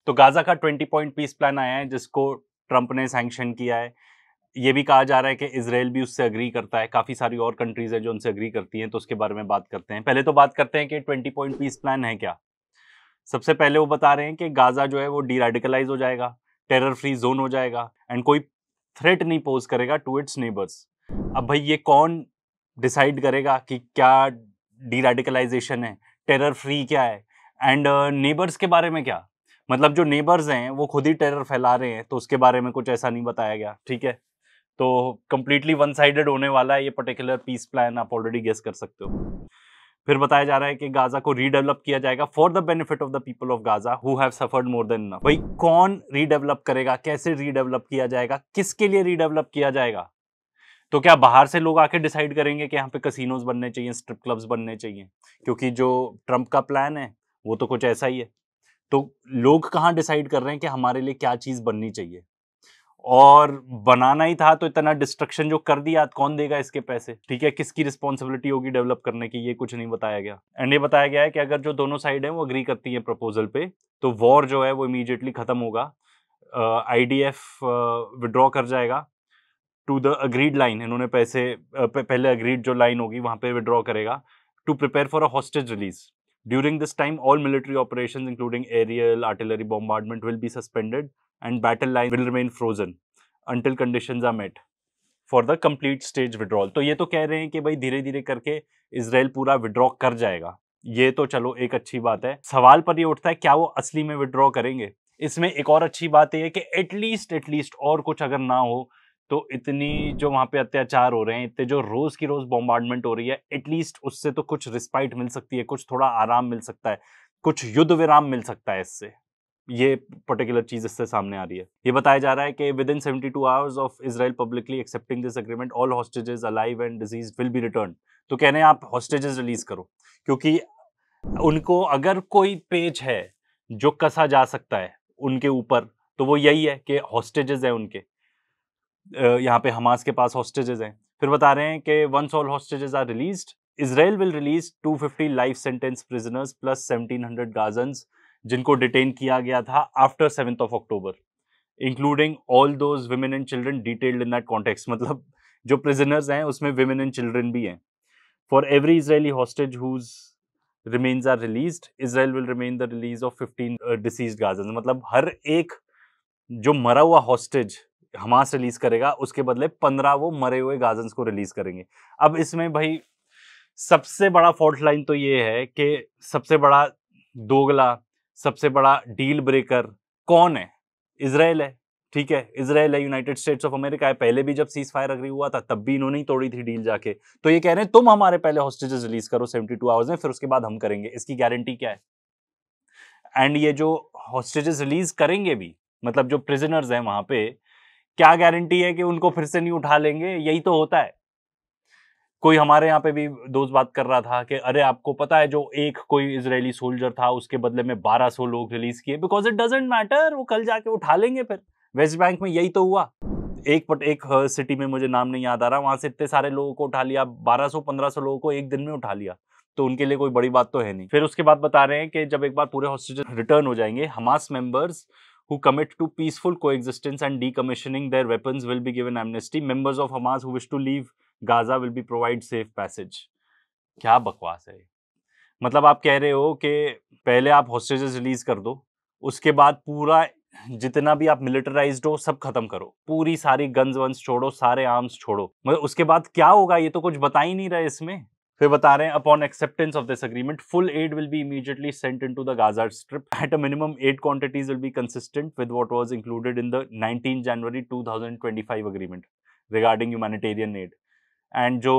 तो गाजा का 20 point piece plan आया है जिसको ट्रंप ने सैंक्शन किया है। ये भी कहा जा रहा है कि इजराइल भी उससे अग्री करता है। काफी सारी और कंट्रीज है जो उनसे अग्री करती हैं, तो उसके बारे में बात करते हैं। पहले तो बात करते हैं कि 20 पॉइंट पीस प्लान है क्या। सबसे पहले वो बता रहे हैं कि गाजा जो है वो डीरेडिकलाइज हो जाएगा, टेरर फ्री जोन हो जाएगा एंड कोई थ्रेट नहीं पोज करेगा टू इट्स नेबर्स। अब भाई ये कौन डिसाइड करेगा कि क्या डीरेडिकलाइजेशन है, टेरर फ्री क्या है एंड नेबर्स के बारे में क्या। मतलब जो नेबर्स हैं वो खुद ही टेरर फैला रहे हैं, तो उसके बारे में कुछ ऐसा नहीं बताया गया। ठीक है, तो कंप्लीटली वन साइडेड होने वाला है ये पर्टिकुलर पीस प्लान, आप ऑलरेडी गेस कर सकते हो। फिर बताया जा रहा है कि गाजा को रीडेवलप किया जाएगा for the benefit of the people of Gaza who have suffered more than enough. भाई कौन रीडेवलप करेगा, कैसे रीडेवलप किया जाएगा, किसके लिए रीडेवलप किया जाएगा। तो क्या बाहर से लोग आके डिसाइड करेंगे कि यहाँ पे कसिनोज बनने चाहिए, स्ट्रिप क्लब्स बनने चाहिए, क्योंकि जो ट्रंप का प्लान है वो तो कुछ ऐसा ही है। तो लोग कहाँ डिसाइड कर रहे हैं कि हमारे लिए क्या चीज बननी चाहिए। और बनाना ही था तो इतना डिस्ट्रक्शन जो कर दिया, कौन देगा इसके पैसे। ठीक है, किसकी रिस्पॉन्सिबिलिटी होगी डेवलप करने की, ये कुछ नहीं बताया गया। एंड ये बताया गया है कि अगर जो दोनों साइड है वो अग्री करती है प्रपोजल पे, तो वॉर जो है वो इमीडिएटली खत्म होगा। आईडीएफ विड्रॉ कर जाएगा टू द अग्रीड लाइन। इन्होंने पैसे पहले अग्रीड जो लाइन होगी वहां पे विड्रॉ करेगा to prepare for a hostage release. During this time, all military operations, including aerial, artillery bombardment, will be suspended and battle line will remain frozen until conditions are met for the complete stage withdrawal. तो ये तो कह रहे हैं कि भाई धीरे धीरे करके इजराइल पूरा विड्रॉ कर जाएगा। ये तो चलो एक अच्छी बात है। सवाल पर ये उठता है क्या वो असली में विड्रॉ करेंगे। इसमें एक और अच्छी बात ये है कि एटलीस्ट और कुछ अगर ना हो तो इतनी जो वहां पे अत्याचार हो रहे हैं, इतने जो रोज की रोज बॉम्बार्डमेंट हो रही है, एटलीस्ट उससे तो कुछ रिस्पाइट मिल सकती है, कुछ थोड़ा आराम मिल सकता है, कुछ युद्ध विराम मिल सकता है इससे। ये पर्टिकुलर चीज इससे सामने आ रही है। ये बताया जा रहा है कि with in 72 hours of Israel publicly accepting this agreement all hostages alive and disease will be return. तो कह रहे हैं आप हॉस्टेजेस रिलीज करो, क्योंकि उनको अगर कोई पेज है जो कसा जा सकता है उनके ऊपर, तो वो यही है कि हॉस्टेजेस है उनके। यहाँ पे हमास के पास हॉस्टेजेस हैं। फिर बता रहे हैं कि once all hostages are released, Israel will release 250 life sentence prisoners plus 1700 Gazans जिनको डिटेन किया गया था after 7th of October, including all those women and children detailed in that context. मतलब जो प्रिजनर्स हैं उसमें विमेन एंड चिल्ड्रन भी हैं। For every Israeli hostage whose remains are released, Israel will remain the release of 15 deceased Gazans। मतलब हर एक जो मरा हुआ हॉस्टेज हमास रिलीज करेगा उसके बदले 15 वो मरे हुए गाजन्स को रिलीज करेंगे। अब इसमें भाई सबसे बड़ा फॉल्ट लाइन तो ये है कि सबसे बड़ा दोगला, सबसे बड़ा डील ब्रेकर कौन है? इजराइल है। ठीक है, इजराइल है, यूनाइटेड स्टेट्स ऑफ अमेरिका है। पहले भी जब सीज फायर अग्री हुआ था तब भी इन्होंने ही तोड़ी थी डील जाके। तो ये कह रहे हैं तुम हमारे पहले हॉस्टेजेस रिलीज करो 72 आवर्स में, फिर उसके बाद हम करेंगे। इसकी गारंटी क्या है? एंड ये जो हॉस्टेजेस रिलीज करेंगे भी, मतलब जो प्रिजनर्स हैं वहां पे, क्या गारंटी है कि उनको फिर से नहीं उठा लेंगे? यही तो होता है। कोई हमारे यहाँ पे भी दोस्त बात कर रहा था कि अरे आपको पता है जो एक कोई इजरायली सोल्जर था उसके बदले में 1200 लोग रिलीज किए, बिकॉज इट डजंट मैटर, वो कल जाके उठा लेंगे। फिर वेस्ट बैंक में यही तो हुआ। एक सिटी में मुझे नाम नहीं याद आ रहा, वहां से इतने सारे लोगों को उठा लिया, 1200-1500 लोगों को एक दिन में उठा लिया। तो उनके लिए कोई बड़ी बात तो है नहीं। फिर उसके बाद बता रहे हैं कि जब एक बार पूरे हॉस्टेजेस रिटर्न हो जाएंगे, Hamas members who commit to peaceful coexistence and decommissioning their weapons will be given amnesty. Members of Hamas who wish to leave Gaza will be provided safe passage. क्या बकवास है। मतलब आप कह रहे हो कि पहले आप हॉस्टेजेस रिलीज कर दो, उसके बाद पूरा जितना भी आप मिलिटराइज्ड हो सब खत्म करो, पूरी सारी गन्स वंस छोड़ो, सारे आर्म्स छोड़ो। मतलब उसके बाद क्या होगा ये तो कुछ बता ही नहीं रहे इसमें। फिर बता रहे हैं upon acceptance of this agreement full aid will be immediately sent into the Gaza strip at a minimum aid quantities will be consistent with what was included in the 19 January 2025 agreement regarding humanitarian aid. And जो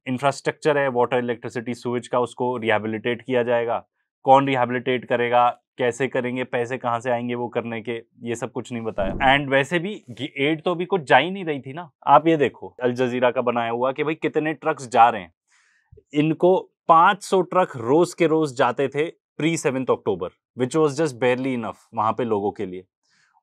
infrastructure है water, electricity, sewage का, उसको rehabilitate किया जाएगा। कौन rehabilitate करेगा, कैसे करेंगे, पैसे कहाँ से आएंगे वो करने के, ये सब कुछ नहीं बताया। एंड वैसे भी एड तो अभी कुछ जा ही नहीं रही थी ना। आप ये देखो अल जजीरा का बनाया हुआ कि भाई कितने ट्रक्स जा रहे हैं। इनको 500 ट्रक रोज के रोज जाते थे pre 7th October, which was just बेयरली enough वहां पे लोगों के लिए।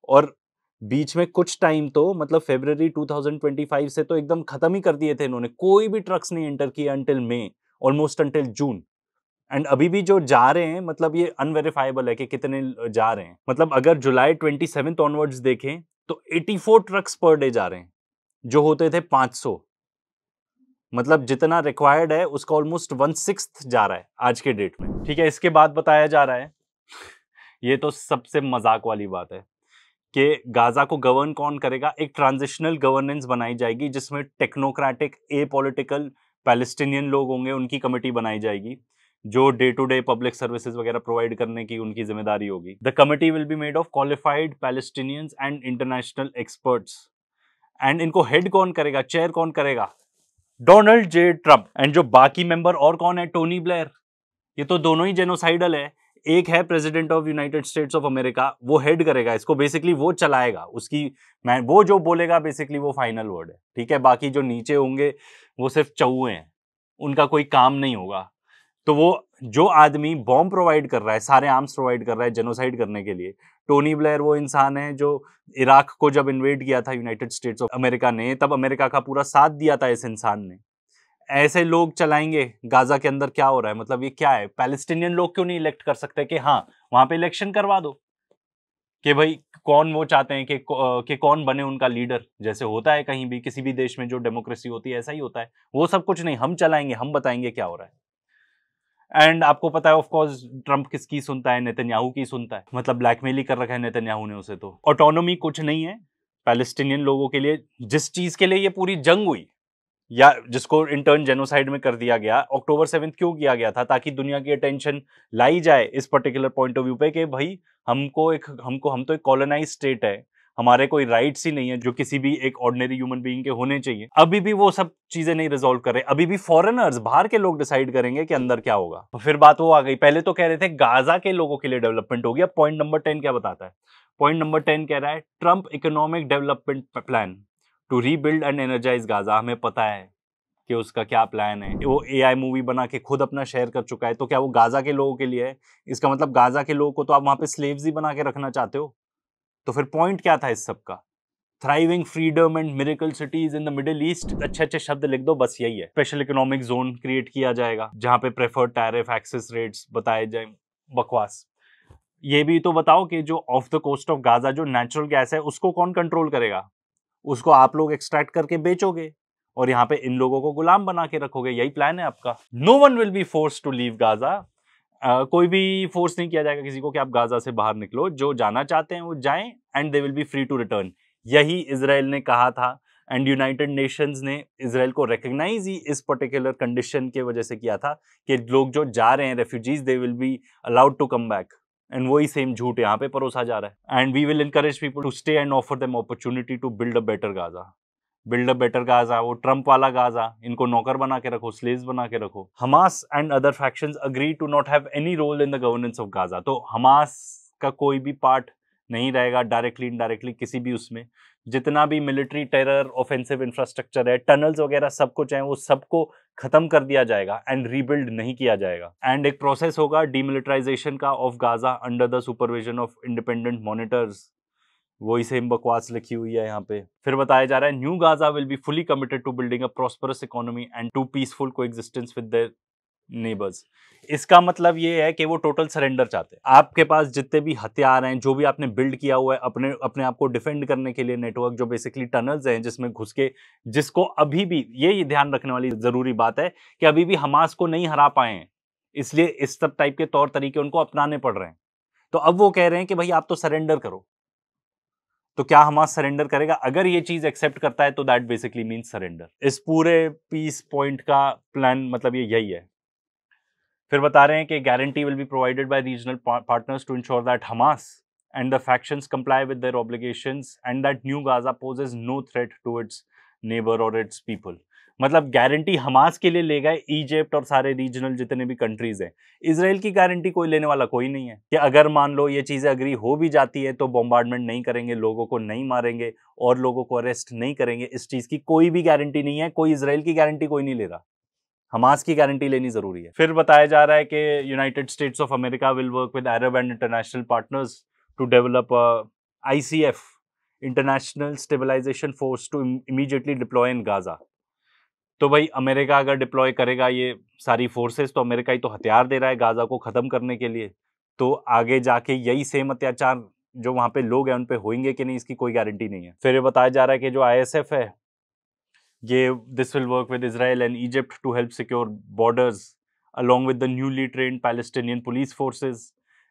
और बीच में कुछ टाइम तो मतलब फरवरी 2025 से तो एकदम खत्म ही कर दिए थे इन्होंने, कोई भी ट्रक्स नहीं एंटर किए until May, almost until June. And अभी भी जो जा रहे हैं, मतलब ये अनवेरिफाइबल है कि कितने जा रहे हैं। मतलब अगर जुलाई 27 ऑनवर्ड्स देखें तो 84 ट्रक्स पर डे जा रहे हैं, जो होते थे 500। मतलब जितना रिक्वायर्ड है उसका ऑलमोस्ट 1/6 जा रहा है आज के डेट में। ठीक है, इसके बाद बताया जा रहा है ये तो सबसे मजाक वाली बात है कि गाजा को गवर्न कौन करेगा। एक ट्रांजिशनल गवर्नेंस बनाई जाएगी जिसमें टेक्नोक्रेटिक ए पॉलिटिकल पैलेस्टीनियन लोग होंगे, उनकी कमेटी बनाई जाएगी जो day to day public services वगैरह प्रोवाइड करने की उनकी जिम्मेदारी होगी। The committee will be made of qualified Palestinians and international experts. And इनको हेड कौन करेगा, चेयर कौन करेगा? Donald J Trump. एंड जो बाकी मेंबर और कौन है? Tony Blair. ये तो दोनों ही जेनोसाइडल है। एक है president of United States of America, वो हेड करेगा इसको, बेसिकली वो चलाएगा, उसकी वो जो बोलेगा बेसिकली वो फाइनल वर्ड है। ठीक है, बाकी जो नीचे होंगे वो सिर्फ चौहे हैं, उनका कोई काम नहीं होगा। तो वो जो आदमी बॉम्ब प्रोवाइड कर रहा है, सारे आर्म्स प्रोवाइड कर रहा है जेनोसाइड करने के लिए, टोनी ब्लेयर वो इंसान है जो इराक को जब इन्वेड किया था यूनाइटेड स्टेट्स ऑफ अमेरिका ने, तब अमेरिका का पूरा साथ दिया था इस इंसान ने। ऐसे लोग चलाएंगे गाजा के अंदर क्या हो रहा है? मतलब ये क्या है? पैलेस्टीनियन लोग क्यों नहीं इलेक्ट कर सकते कि हाँ वहां पे इलेक्शन करवा दो कि भाई कौन वो चाहते हैं कि कौन बने उनका लीडर, जैसे होता है कहीं भी किसी भी देश में जो डेमोक्रेसी होती है ऐसा ही होता है। वो सब कुछ नहीं, हम चलाएंगे, हम बताएंगे क्या हो रहा है। एंड आपको पता है ऑफ कोर्स ट्रम्प किसकी सुनता है? नेतन्याहू की सुनता है। मतलब ब्लैकमेल ही कर रखा है नेतन्याहू ने उसे। तो ऑटोनॉमी कुछ नहीं है पैलेस्टीनियन लोगों के लिए। जिस चीज के लिए ये पूरी जंग हुई या जिसको इंटर्न जेनोसाइड में कर दिया गया, अक्टूबर 7 क्यों किया गया था? ताकि दुनिया की अटेंशन लाई जाए इस पर्टिकुलर पॉइंट ऑफ व्यू पे कि भाई हम तो एक कॉलोनाइज स्टेट है, हमारे कोई राइट्स ही नहीं है जो किसी भी एक ऑर्डिनरी ह्यूमन बीइंग के होने चाहिए। अभी भी वो सब चीजें नहीं रिजॉल्व कर रहे। अभी भी फॉरेनर्स, बाहर के लोग डिसाइड करेंगे कि अंदर क्या होगा। तो फिर बात वो आ गई, पहले तो कह रहे थे गाजा के लोगों के लिए डेवलपमेंट होगी। अब पॉइंट नंबर 10 क्या बताता है? पॉइंट नंबर 10 कह रहा है Trump economic development plan to rebuild and energize Gaza. हमें पता है कि उसका क्या प्लान है। वो एआई मूवी बना के खुद अपना शेयर कर चुका है। तो क्या वो गाजा के लोगों के लिए है? इसका मतलब गाजा के लोगों को तो आप वहां पे स्लेव्स ही बना के रखना चाहते हो। तो फिर पॉइंट क्या था इस सब का? Thriving freedom and miracle cities in the middle east. अच्छे अच्छे शब्द लिख दो, बस यही है। स्पेशल इकोनॉमिक जोन क्रिएट किया जाएगा जहां पे प्रेफर्ड टैरिफ एक्सेस रेट्स बताए जाए। बकवास। ये भी तो बताओ कि जो off the coast of Gaza जो नेचुरल गैस है उसको कौन कंट्रोल करेगा? उसको आप लोग एक्सट्रैक्ट करके बेचोगे और यहाँ पे इन लोगों को गुलाम बना के रखोगे। यही प्लान है आपका। No one will be force to leave Gaza. कोई भी फोर्स नहीं किया जाएगा किसी को कि आप गाजा से बाहर निकलो। जो जाना चाहते हैं वो जाएं and they will be free to return. यही इजराइल ने कहा था एंड यूनाइटेड नेशंस ने इजराइल को रिकॉग्नाइज ही इस पर्टिकुलर कंडीशन के वजह से किया था कि लोग जो जा रहे हैं refugees, they will be allowed to come back. And वही सेम झूठ यहाँ पे परोसा जा रहा है। And we will encourage people to stay and offer them opportunity to build a better Gaza. Build a better Gaza, वो ट्रम्प वाला गाजा, इनको नौकर बना के रखो, स्लेव्स बना के रखो। Hamas and other factions agree to not have any role in the governance of Gaza. तो हमास का कोई भी पार्ट नहीं रहेगा डायरेक्टली इनडायरेक्टली किसी भी उसमें। जितना भी मिलिट्री टेरर ऑफेंसिव इंफ्रास्ट्रक्चर है, टनल्स वगैरह सब कुछ है, वो सबको खत्म कर दिया जाएगा एंड रीबिल्ड नहीं किया जाएगा। एंड एक प्रोसेस होगा डीमिलिटराइजेशन का of Gaza under the supervision of independent monitors. वही सेम बकवास लिखी हुई है यहाँ पे। फिर बताया जा रहा है new Gaza will be fully committed to building a prosperous economy and to peaceful coexistence with their neighbours. इसका मतलब ये है कि वो टोटल सरेंडर चाहते हैं। आपके पास जितने भी हथियार हैं, जो भी आपने बिल्ड किया हुआ है अपने अपने आप को डिफेंड करने के लिए, नेटवर्क जो बेसिकली टनल्स हैं जिसमें घुस के, जिसको अभी भी ये ध्यान रखने वाली जरूरी बात है कि अभी भी हमास को नहीं हरा पाए हैं, इसलिए इस सब टाइप के तौर तरीके उनको अपनाने पड़ रहे हैं। तो अब वो कह रहे हैं कि भाई आप तो सरेंडर करो। तो क्या हमास सरेंडर करेगा? अगर ये चीज एक्सेप्ट करता है तो दैट बेसिकली मींस सरेंडर। इस पूरे पीस पॉइंट का प्लान मतलब ये यही है। फिर बता रहे हैं कि guarantee will be provided by regional partners to insure that Hamas and the factions comply with their obligations and that new Gaza poses no threat to its neighbour or its people. मतलब guarantee Hamas के लिए ले गए Egypt और सारे regional जितने भी countries हैं। इजराइल की गारंटी कोई लेने वाला कोई नहीं है कि अगर मान लो ये चीजें अग्री हो भी जाती है तो बॉम्बार्डमेंट नहीं करेंगे, लोगों को नहीं मारेंगे और लोगों को अरेस्ट नहीं करेंगे। इस चीज की कोई भी गारंटी नहीं है। कोई इजराइल की गारंटी कोई नहीं ले रहा, हमास की गारंटी लेनी जरूरी है। फिर बताया जा रहा है कि United States of America will work with Arab and international partners to develop ICF, international stabilization force, to immediately deploy in Gaza. तो भाई अमेरिका अगर डिप्लॉय करेगा ये सारी फोर्सेस, तो अमेरिका ही तो हथियार दे रहा है गाजा को खत्म करने के लिए, तो आगे जाके यही सेम अत्याचार जो वहां पे लोग हैं उन पे होंगे कि नहीं, इसकी कोई गारंटी नहीं है। फिर ये बताया जा रहा है कि जो ISF है ये this will work with Israel and Egypt to help secure borders along with the newly trained Palestinian police forces।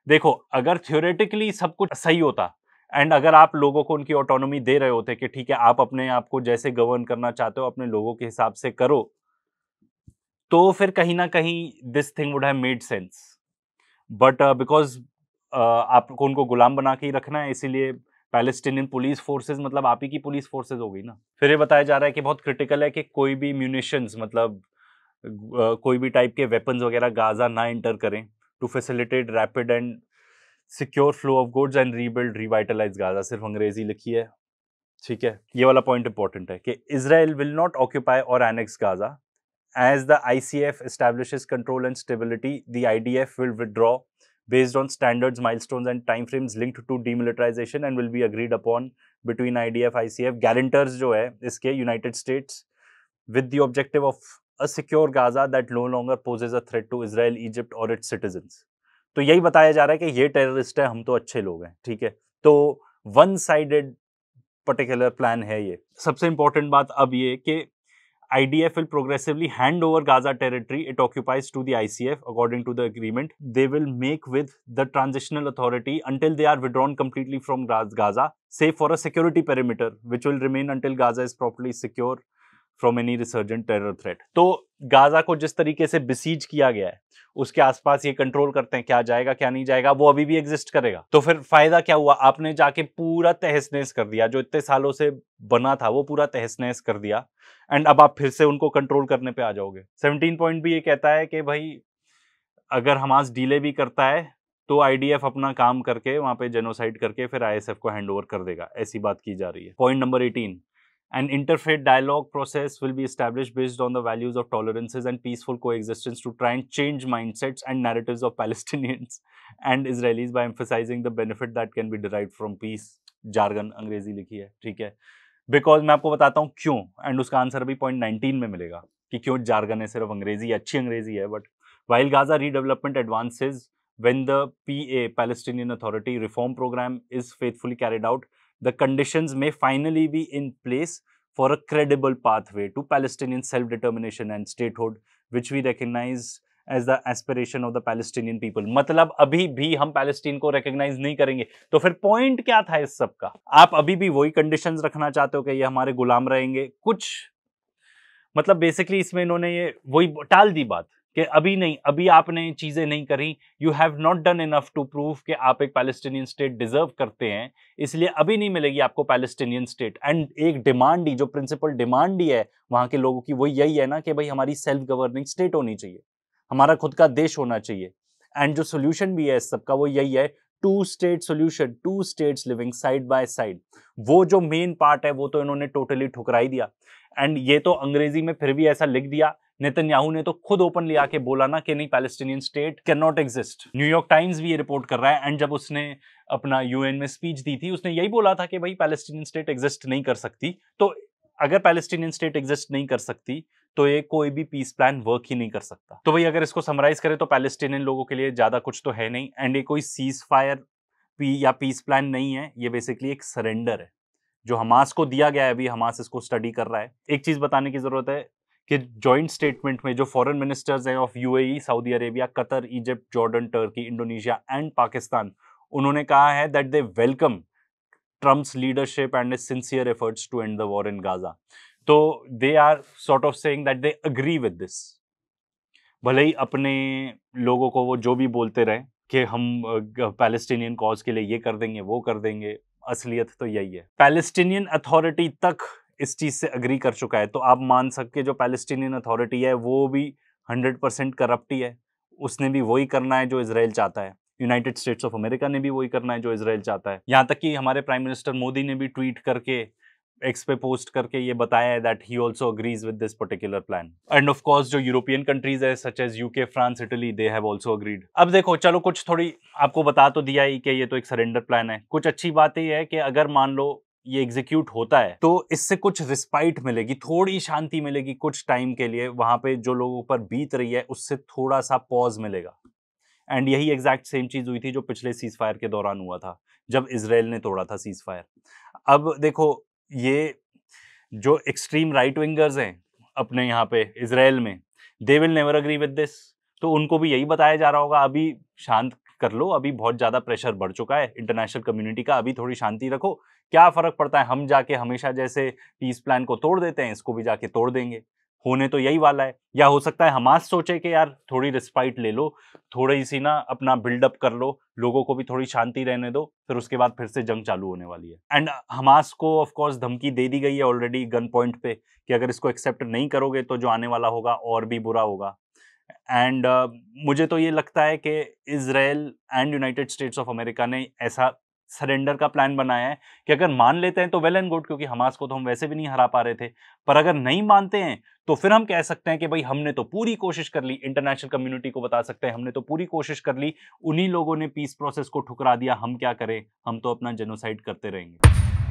देखो, अगर थियोरेटिकली सब कुछ सही होता एंड अगर आप लोगों को उनकी ऑटोनॉमी दे रहे होते कि ठीक है आप अपने आप को जैसे गवर्न करना चाहते हो अपने लोगों के हिसाब से करो, तो फिर कहीं ना कहीं this thing would have made sense. But because आपको उनको गुलाम बना के ही रखना है, इसीलिए पैलेस्टीनियन पुलिस फोर्सेज मतलब आप ही की पुलिस फोर्सेज हो गई ना। फिर ये बताया जा रहा है कि बहुत क्रिटिकल है कि कोई भी म्यूनिशंस मतलब कोई भी टाइप के वेपन्स वगैरह गाजा ना एंटर करें to facilitate rapid and secure flow of goods and rebuild revitalize Gaza. सिर्फ अंग्रेजी लिखी है, ठीक है। ये वाला पॉइंट इंपॉर्टेंट है कि इजराइल विल नॉट ऑक्यूपाई और annex Gaza as the ICF establishes control and stability. The IDF will withdraw based on standards, milestones and timeframes linked to demilitarization and will be agreed upon between IDF, ICF, guarantors जो है इसके United States, with the objective of a secure Gaza that no longer poses a threat to Israel, Egypt or its citizens। तो यही बताया जा रहा है कि ये टेररिस्ट है, हम तो अच्छे लोग हैं, ठीक है। तो वन साइडेड पर्टिकुलर प्लान है ये। सबसे इंपॉर्टेंट बात अब ये कि IDF will progressively hand over Gaza territory it occupies to the ICF according to the agreement they will make with the transitional authority until they are withdrawn completely from Gaza, save for a security perimeter which will remain until Gaza is properly secure from any resurgent terror threat। तो Gaza को जिस तरीके से बिसीज किया गया है उसके आसपास ये कंट्रोल करते हैं क्या जाएगा क्या नहीं जाएगा, वो अभी भी एग्जिस्ट करेगा। तो फिर फायदा क्या हुआ, आपने जाके पूरा तहस नहस कर दिया, जो इतने सालों से बना था वो पूरा तहस नहस कर दिया, एंड अब आप फिर से उनको कंट्रोल करने पे आ जाओगे। 17 पॉइंट भी ये कहता है कि भाई अगर हमास डीले भी करता है तो IDF अपना काम करके वहां पे जेनोसाइड करके फिर ISF को हैंड ओवर कर देगा, ऐसी बात की जा रही है। Point number 18, an interfaith dialogue process will be established based on the values of tolerances and peaceful coexistence to try and change mindsets and narratives of Palestinians and Israelis by emphasizing the benefit that can be derived from peace। Jargon अंग्रेजी लिखी है, ठीक है। Because मैं आपको बताता हूँ क्यों, एंड उसका आंसर अभी पॉइंट 19 में मिलेगा कि क्यों जार्गन है, सिर्फ अंग्रेजी, अच्छी अंग्रेजी है। But while Gaza redevelopment advances, when the PA Palestinian Authority reform program is faithfully carried out, the conditions may finally be in place for a credible pathway to Palestinian self-determination and statehood, which we recognize as the aspiration of the Palestinian people। मतलब अभी भी हम Palestine को recognize नहीं करेंगे। तो फिर point क्या था इस सब का? आप अभी भी वही कंडीशंस रखना चाहते हो कि ये हमारे गुलाम रहेंगे, कुछ मतलब बेसिकली इसमें इन्होंने ये वही टाल दी बात कि अभी नहीं, अभी आपने चीजें नहीं करी, you have not done enough to prove कि आप एक पैलेस्टीनियन स्टेट डिजर्व करते हैं, इसलिए अभी नहीं मिलेगी आपको पैलेस्टीनियन स्टेट। एंड एक डिमांड ही, जो प्रिंसिपल डिमांड ही है वहां के लोगों की, वो यही है ना कि भाई हमारी सेल्फ गवर्निंग स्टेट होनी चाहिए, हमारा खुद का देश होना चाहिए। एंड जो सोल्यूशन भी है इस सबका वो यही है, two state solution, two states living side by side. वो जो मेन पार्ट है वो तो इन्होंने टोटली ठुकरा ही दिया। एंड ये तो अंग्रेजी में फिर भी ऐसा लिख दिया, नेतन्याहू ने तो खुद ओपनली आके बोला ना कि नहीं, Palestinian state can not exist. New York times भी ये रिपोर्ट कर रहा है, एंड जब उसने अपना यूएन में स्पीच दी थी उसने यही बोला था कि भाई पैलेस्टीनियन स्टेट एग्जिस्ट नहीं कर सकती। तो अगर पैलेस्टीनियन स्टेट एग्जिस्ट नहीं कर सकती तो ये कोई भी पीस प्लान वर्क ही नहीं कर सकता। तो भाई अगर इसको समराइज करें तो पैलेस्टीनियन लोगों के लिए ज्यादा कुछ तो है नहीं, एंड ये कोई सीज फायर या पीस प्लान नहीं है, ये बेसिकली एक सरेंडर है जो हमास को दिया गया है। अभी हमास इसको स्टडी कर रहा है। एक चीज बताने की जरूरत है कि जॉइंट स्टेटमेंट में जो फॉरेन मिनिस्टर्स हैं of UAE, Saudi Arabia, Qatar, Egypt, Jordan, Turkey, Indonesia and Pakistan, उन्होंने कहा है that they welcome Trump's leadership and his sincere efforts to end the war in Gaza। तो they are sort of saying that they agree with this। भले ही अपने लोगों को वो जो भी बोलते रहे कि हम पैलेस्टीनियन कॉज के लिए ये कर देंगे वो कर देंगे, असलियत तो यही है। पैलेस्टीनियन अथॉरिटी तक इस चीज से अग्री कर चुका है, तो आप मान सकते जो पैलेस्टीनियन अथॉरिटी है वो भी 100% करप्ट ही है, उसने भी वही करना है जो इजराइल चाहता है। यूनाइटेड स्टेट्स ऑफ अमेरिका ने भी वही करना है जो इजराइल चाहता है। यहाँ तक कि हमारे प्राइम मिनिस्टर मोदी ने भी ट्वीट करके, एक्स पे पोस्ट करके ये बताया है that he also agrees with this particular plan. And of course जो यूरोपियन कंट्रीज है such as UK, France, Italy, they have also agreed. अब देखो, चलो कुछ थोड़ी आपको बता तो दिया ही कि ये तो एक सरेंडर प्लान है। कुछ अच्छी बात ये है कि अगर मान लो ये एग्जीक्यूट होता है तो इससे कुछ रिस्पाइट मिलेगी, थोड़ी शांति मिलेगी कुछ टाइम के लिए, वहां पे जो लोगों पर बीत रही है उससे थोड़ा सा पॉज मिलेगा। एंड यही एग्जैक्ट सेम चीज हुई थी जो पिछले सीज फायर के दौरान हुआ था, जब इसराइल ने तोड़ा था सीज फायर। अब देखो, ये जो एक्सट्रीम राइट विंगर्स हैं अपने यहाँ पे इसराइल में, they will never agree with this. तो उनको भी यही बताया जा रहा होगा, अभी शांत कर लो, अभी बहुत ज्यादा प्रेशर बढ़ चुका है इंटरनेशनल कम्युनिटी का, अभी थोड़ी शांति रखो, क्या फर्क पड़ता है, हम जाके हमेशा जैसे पीस प्लान को तोड़ देते हैं, इसको भी जाके तोड़ देंगे, होने तो यही वाला है। या हो सकता है हमास सोचे कि यार थोड़ी रिस्पाइट ले लो, थोड़ी सी ना अपना बिल्डअप कर लो, लोगों को भी थोड़ी शांति रहने दो, फिर उसके बाद फिर से जंग चालू होने वाली है। एंड हमास को ऑफ कोर्स धमकी दे दी गई है ऑलरेडी गन पॉइंट पे कि अगर इसको एक्सेप्ट नहीं करोगे तो जो आने वाला होगा और भी बुरा होगा। एंड मुझे तो ये लगता है कि Israel and United States of America ने ऐसा सरेंडर का प्लान बनाया है कि अगर मान लेते हैं तो वेल एंड गुड, क्योंकि हमास को तो हम वैसे भी नहीं हरा पा रहे थे, पर अगर नहीं मानते हैं तो फिर हम कह सकते हैं कि भाई हमने तो पूरी कोशिश कर ली, इंटरनेशनल कम्युनिटी को बता सकते हैं हमने तो पूरी कोशिश कर ली, उन्हीं लोगों ने पीस प्रोसेस को ठुकरा दिया, हम क्या करें, हम तो अपना जेनोसाइड करते रहेंगे।